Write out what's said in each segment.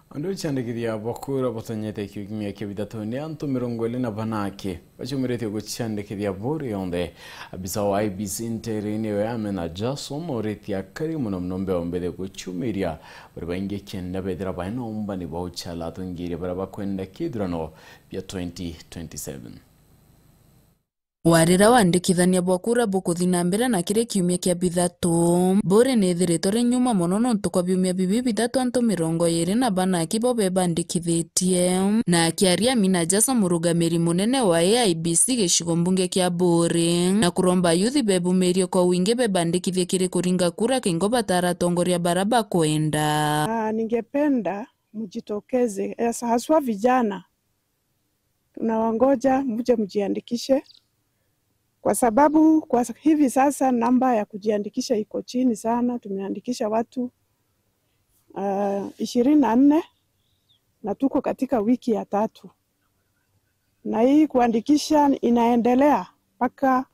Ando chandikiria bakura botanyete kiumia kia bitatu ni antu mirongo ine na banake bachumirete guchandikiria bori onde abisa wa IBC interine yamena Jason oreti akari munomnombe ombele guchumiria baribange kenda bedra baino umbani bauchala tungire baraba kwenda kidrano bya 2027. Warira wandikithania bwakura bukuthina mbere na kire kiumia kia bithatu bore nethiritore nyuma mono nontu kwa biumia bibi bithatu antu 20 na banaki bo bebandikithitie na akiaria Mina Jason murugamiri munene wa IBC gicigo mbunge kia bore na kuromba yuthi bebumirio kwa wingi bebandikithie kire kuringa kura kingo bataratongoria baraba kwenda. Ningependa mjitokeze haswa vijana, tunawangoja mje mjiandikishe kwa sababu kwa hivi sasa namba ya kujiandikisha iko chini sana. Tumeandikisha watu 24 na tuko katika wiki ya 3, na hii kuandikisha inaendelea mpaka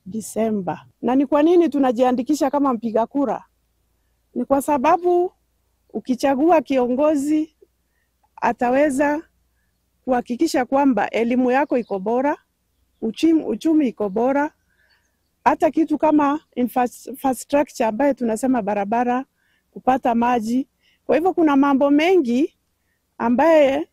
Disemba. Na ni kwa nini tunajiandikisha kama mpiga kura? Ni kwa sababu ukichagua kiongozi ataweza kuhakikisha kwamba elimu yako iko bora, uchumi iko bora, hata kitu kama infrastructure ambayo tunasema barabara, kupata maji. Kwa hivyo kuna mambo mengi ambaye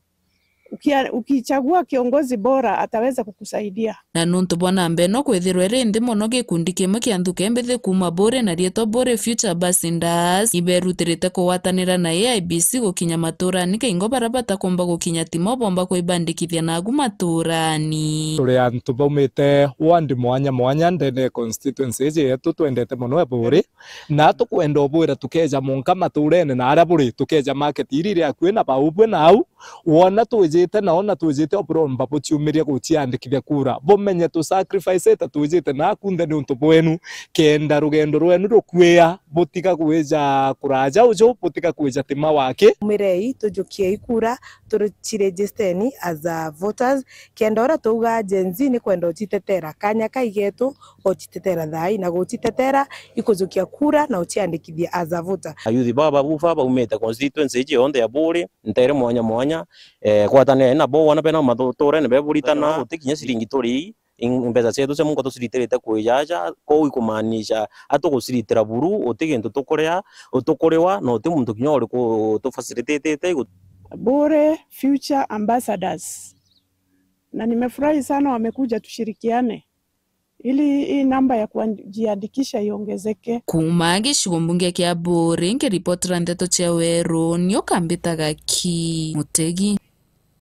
ukichagua kiongozi bora ataweza kukusaidia. Na nuntu bwana mbeno kwethirwe rindi mono gikundi kimwe kia nthuke mbithe kuma bore na rieto bore Future Ambassadors iberutirite kuwatanira na IBC gukinya maturani kaingo barabata kumba gukinya timo bomba kuibandikithia na agu maturani. Turi antu baumite wandi mwanya ndene constituency yetu twendete mono bore na tukwenda obwira tukeja monka maturene na ara buri tukeja market irire akwina baubwe na au wona tujite na ona tujite obromba buciumiria guciandikithia kura bomenye tu sacrifice eta tujite na kunde ni untu bwenu kenda rugendo rwenu rukwia butika kueja kuraja ujo butika kueja tima wake mirei tujukie ikura turuchirejisteni as a voters kenda ora tuga jenzi ni kwenda uchitetera kanya kaigetu uchitetera thai na guchitetera ikujukia kura na uchiandikithia as a voter. Ayuthi baba bufa baumete constituency ije onde ya buri ntere mwanya kwatane na bo wana pena matutore ne beburitana utikinya siringi tori imbeza cetu mungu tusiritete kuyaja ko ikumanisha atugusiritira buru utigintu tukorea utukorewa no uti muntu kinyori ko to facilitate Bore Future Ambassadors. Na nimefurahi sana wamekuja tushirikiane ili hii namba ya kujiandikisha iongezeke. Kuma gicigo mbunge kia bore ngiripotera ndeto cia weru nio kambitaga ki Mutegi.